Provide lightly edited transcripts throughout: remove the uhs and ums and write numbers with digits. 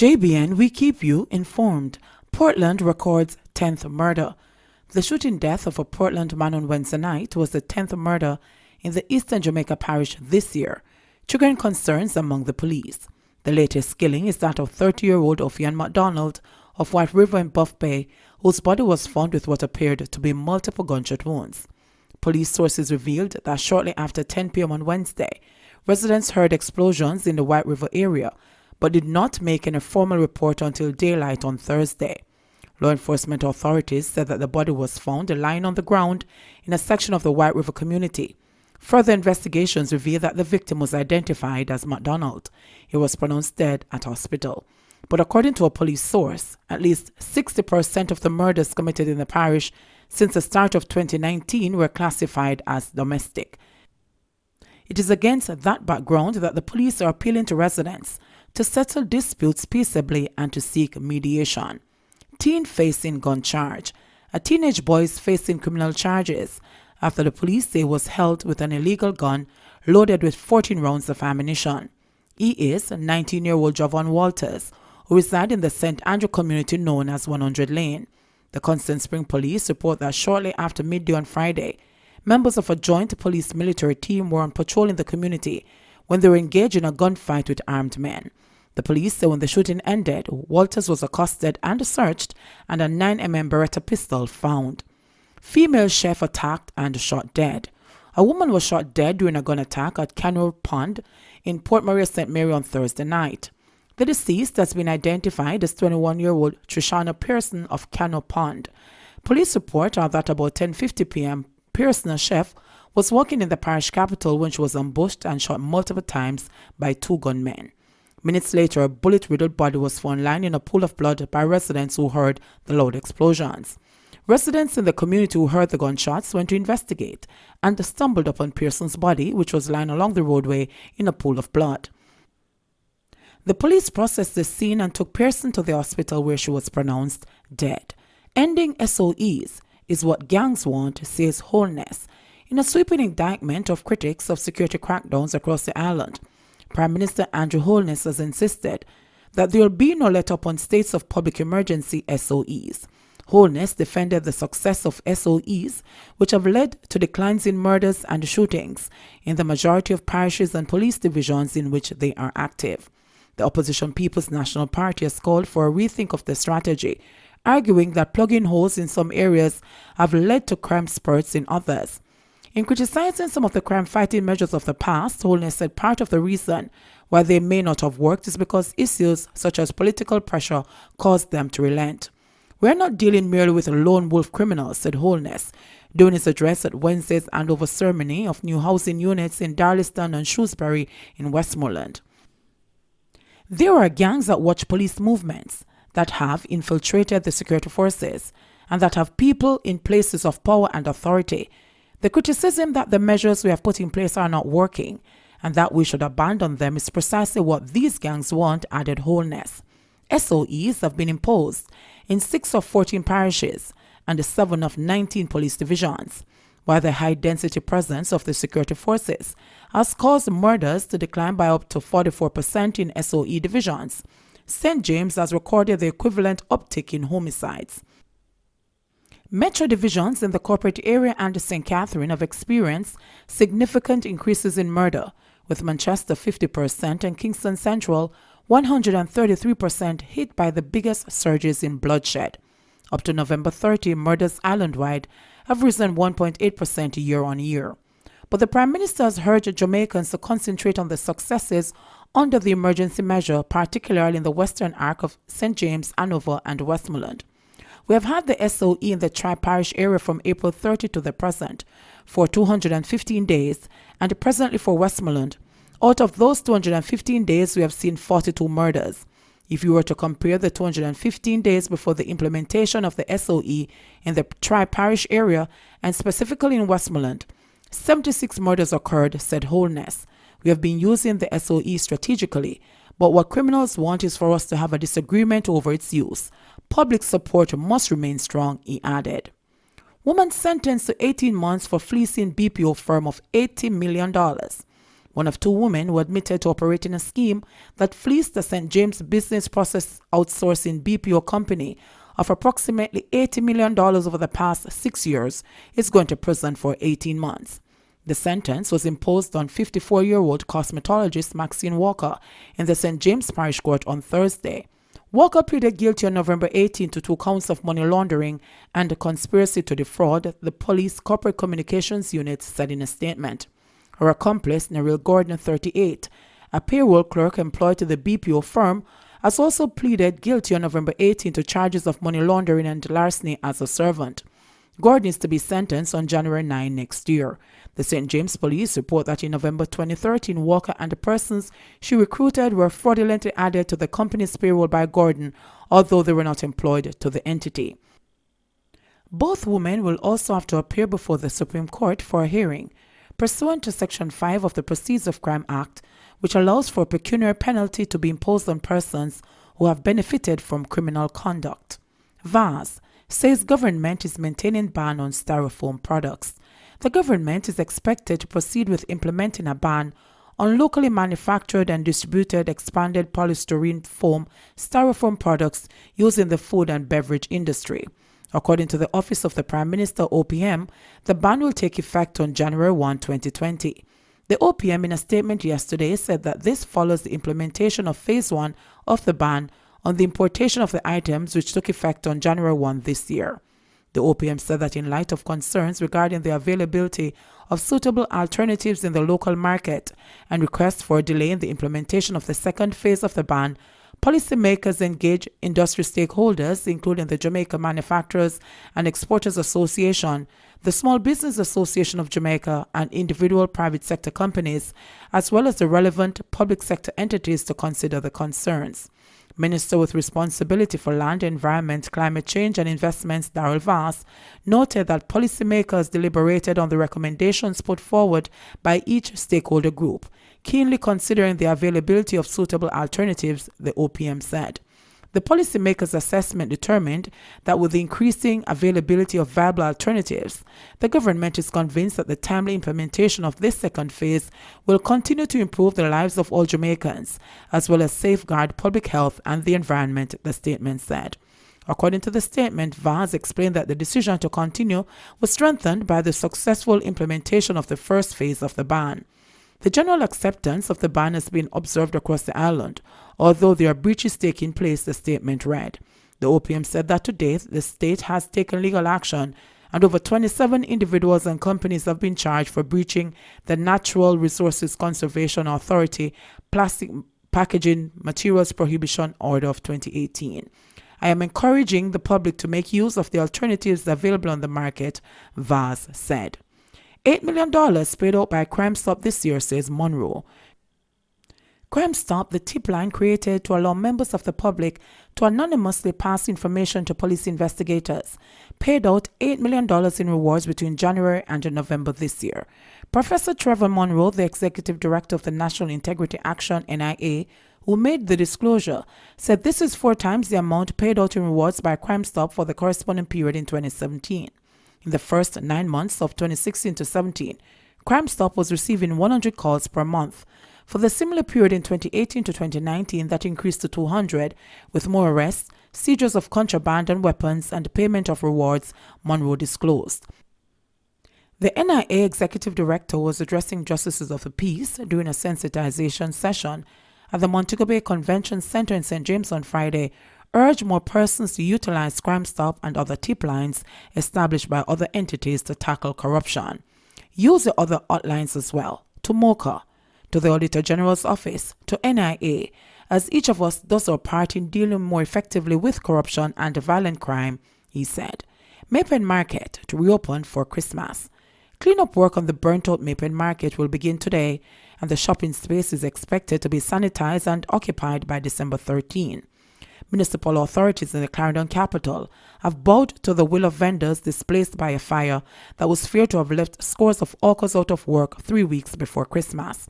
JBN, we keep you informed. Portland records 10th murder. The shooting death of a Portland man on Wednesday night was the 10th murder in the eastern Jamaica parish this year, triggering concerns among the police. The latest killing is that of 30-year-old Ophian MacDonald of White River in Buff Bay, whose body was found with what appeared to be multiple gunshot wounds. Police sources revealed that shortly after 10 p.m. on Wednesday, residents heard explosions in the White River area, but did not make any formal report until daylight on Thursday. Law enforcement authorities said that the body was found lying on the ground in a section of the White River community. Further investigations revealed that the victim was identified as MacDonald. He was pronounced dead at hospital. But according to a police source, at least 60% of the murders committed in the parish since the start of 2019 were classified as domestic. It is against that background that the police are appealing to residents to settle disputes peaceably and to seek mediation. Teen facing gun charge. A teenage boy is facing criminal charges after the police say he was held with an illegal gun loaded with 14 rounds of ammunition. He is 19-year-old Javon Walters, who reside in the St. Andrew community known as 100 Lane. The Constant Spring Police report that shortly after midday on Friday, members of a joint police-military team were on patrol in the community when they were engaged in a gunfight with armed men. The police say when the shooting ended, Walters was accosted and searched and a 9mm Beretta pistol found. Female chef attacked and shot dead. A woman was shot dead during a gun attack at Canor Pond in Port Maria, St. Mary on Thursday night. The deceased has been identified as 21-year-old Trishana Pearson of Canor Pond. Police report are that about 10:50 p.m., Pearson, a chef, was walking in the parish capital when she was ambushed and shot multiple times by two gunmen. Minutes later, a bullet-riddled body was found lying in a pool of blood by residents who heard the loud explosions. Residents in the community who heard the gunshots went to investigate and stumbled upon Pearson's body, which was lying along the roadway in a pool of blood. The police processed the scene and took Pearson to the hospital where she was pronounced dead. Ending SOEs is what gangs want, says Wholeness. In a sweeping indictment of critics of security crackdowns across the island, Prime Minister Andrew Holness has insisted that there will be no let-up on states of public emergency SOEs. Holness defended the success of SOEs, which have led to declines in murders and shootings in the majority of parishes and police divisions in which they are active. The opposition People's National Party has called for a rethink of the strategy, arguing that plugging holes in some areas have led to crime spurts in others. In criticizing some of the crime-fighting measures of the past, Holness said part of the reason why they may not have worked is because issues such as political pressure caused them to relent. "We're not dealing merely with lone wolf criminals," said Holness, during his address at Wednesday's handover ceremony of new housing units in Darlaston and Shrewsbury in Westmoreland. There are gangs that watch police movements, that have infiltrated the security forces, and that have people in places of power and authority. The criticism that the measures we have put in place are not working and that we should abandon them is precisely what these gangs want, added Holness. SOEs have been imposed in 6 of 14 parishes and 7 of 19 police divisions, while the high-density presence of the security forces has caused murders to decline by up to 44% in SOE divisions. St. James has recorded the equivalent uptick in homicides. Metro divisions in the corporate area and St. Catherine have experienced significant increases in murder, with Manchester 50% and Kingston Central 133% hit by the biggest surges in bloodshed. Up to November 30, murders island-wide have risen 1.8% year on year. But the Prime Minister has urged Jamaicans to concentrate on the successes under the emergency measure, particularly in the western arc of St. James, Hanover and Westmoreland. We have had the SOE in the Tri-Parish area from April 30 to the present for 215 days and presently for Westmoreland. Out of those 215 days, we have seen 42 murders. If you were to compare the 215 days before the implementation of the SOE in the Tri-Parish area and specifically in Westmoreland, 76 murders occurred, said Wholeness. We have been using the SOE strategically, but what criminals want is for us to have a disagreement over its use. Public support must remain strong, he added. Woman sentenced to 18 months for fleecing BPO firm of $80 million. one of two women who admitted to operating a scheme that fleeced the St. James Business Process Outsourcing BPO company of approximately $80 million over the past 6 years, is going to prison for 18 months. The sentence was imposed on 54-year-old cosmetologist Maxine Walker in the St. James Parish Court on Thursday. Walker pleaded guilty on November 18 to 2 counts of money laundering and conspiracy to defraud, the police corporate communications unit said in a statement. Her accomplice, Neril Gordon, 38, a payroll clerk employed to the BPO firm, has also pleaded guilty on November 18 to charges of money laundering and larceny as a servant. Gordon is to be sentenced on January 9 next year. The St. James Police report that in November 2013, Walker and the persons she recruited were fraudulently added to the company's payroll by Gordon, although they were not employed to the entity. Both women will also have to appear before the Supreme Court for a hearing, pursuant to Section 5 of the Proceeds of Crime Act, which allows for a pecuniary penalty to be imposed on persons who have benefited from criminal conduct. VAS says government is maintaining ban on styrofoam products. The government is expected to proceed with implementing a ban on locally manufactured and distributed expanded polystyrene foam styrofoam products used in the food and beverage industry. According to the Office of the Prime Minister (OPM), the ban will take effect on January 1, 2020. The OPM in a statement yesterday said that this follows the implementation of Phase 1 of the ban on the importation of the items, which took effect on January 1 this year. The OPM said that in light of concerns regarding the availability of suitable alternatives in the local market and requests for a delay in the implementation of the second phase of the ban, policymakers engage industry stakeholders, including the Jamaica Manufacturers and Exporters Association, the Small Business Association of Jamaica, and individual private sector companies, as well as the relevant public sector entities to consider the concerns. Minister with responsibility for land, environment, climate change and investments, Darrell Vass, noted that policymakers deliberated on the recommendations put forward by each stakeholder group, keenly considering the availability of suitable alternatives, the OPM said. The policymakers' assessment determined that with the increasing availability of viable alternatives, the government is convinced that the timely implementation of this second phase will continue to improve the lives of all Jamaicans, as well as safeguard public health and the environment, the statement said. According to the statement, Vaz explained that the decision to continue was strengthened by the successful implementation of the first phase of the ban. The general acceptance of the ban has been observed across the island, although there are breaches taking place, the statement read. The OPM said that to date, the state has taken legal action and over 27 individuals and companies have been charged for breaching the Natural Resources Conservation Authority Plastic Packaging Materials Prohibition Order of 2018. I am encouraging the public to make use of the alternatives available on the market, Vaz said. $8 million paid out by Crime Stop this year, says Monroe. Crime Stop, the tip line created to allow members of the public to anonymously pass information to police investigators, paid out $8 million in rewards between January and November this year. Professor Trevor Monroe, the Executive Director of the National Integrity Action (NIA), who made the disclosure, said this is 4 times the amount paid out in rewards by Crime Stop for the corresponding period in 2017. In the first 9 months of 2016 to 17, Crime Stop was receiving 100 calls per month. For the similar period in 2018 to 2019, that increased to 200, with more arrests, seizures of contraband and weapons, and payment of rewards, Monroe disclosed. The NIA Executive Director was addressing Justices of the Peace during a sensitization session at the Montego Bay Convention Center in St. James on Friday, urged more persons to utilize Crime Stop and other tip lines established by other entities to tackle corruption. Use the other hotlines as well, to MOCA, to the Auditor General's Office, to NIA, as each of us does our part in dealing more effectively with corruption and violent crime, he said. Maypen Market to reopen for Christmas. Cleanup work on the burnt-out Maypen Market will begin today, and the shopping space is expected to be sanitized and occupied by December 13. Municipal authorities in the Clarendon capital have bowed to the will of vendors displaced by a fire that was feared to have left scores of hawkers out of work 3 weeks before Christmas.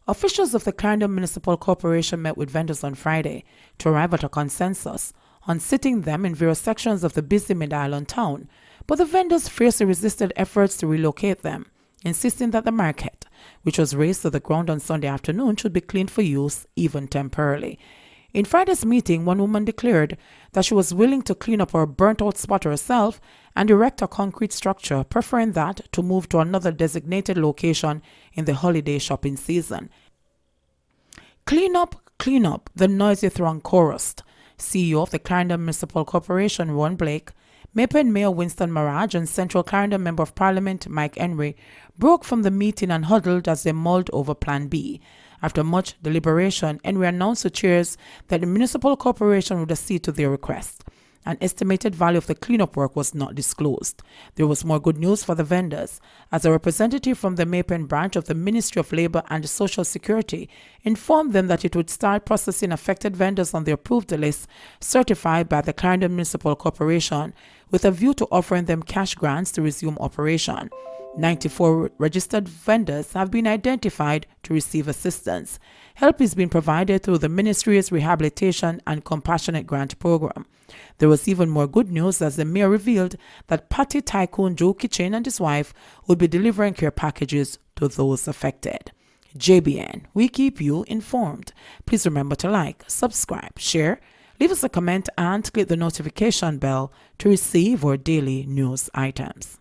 Officials of the Clarendon Municipal Corporation met with vendors on Friday to arrive at a consensus on sitting them in various sections of the busy Mid-Island town, but the vendors fiercely resisted efforts to relocate them, insisting that the market, which was razed to the ground on Sunday afternoon, should be cleaned for use, even temporarily. In Friday's meeting, one woman declared that she was willing to clean up her burnt-out spot herself and erect a concrete structure, preferring that to move to another designated location in the holiday shopping season. Clean up, the noisy throng chorused. CEO of the Clarendon Municipal Corporation, Ron Blake, Maypen Mayor Winston Maraj, and Central Clarendon Member of Parliament Mike Henry broke from the meeting and huddled as they mulled over Plan B. After much deliberation, Henry announced to chairs that the municipal corporation would accede to their request. An estimated value of the cleanup work was not disclosed. There was more good news for the vendors, as a representative from the Maypen branch of the Ministry of Labour and Social Security informed them that it would start processing affected vendors on the approved list certified by the Clarendon Municipal Corporation, with a view to offering them cash grants to resume operation. 94 registered vendors have been identified to receive assistance. Help is being provided through the Ministry's Rehabilitation and Compassionate Grant Program. There was even more good news as the mayor revealed that party tycoon Joe Kitchen and his wife would be delivering care packages to those affected. JBN, we keep you informed. Please remember to like, subscribe, share, leave us a comment, and click the notification bell to receive our daily news items.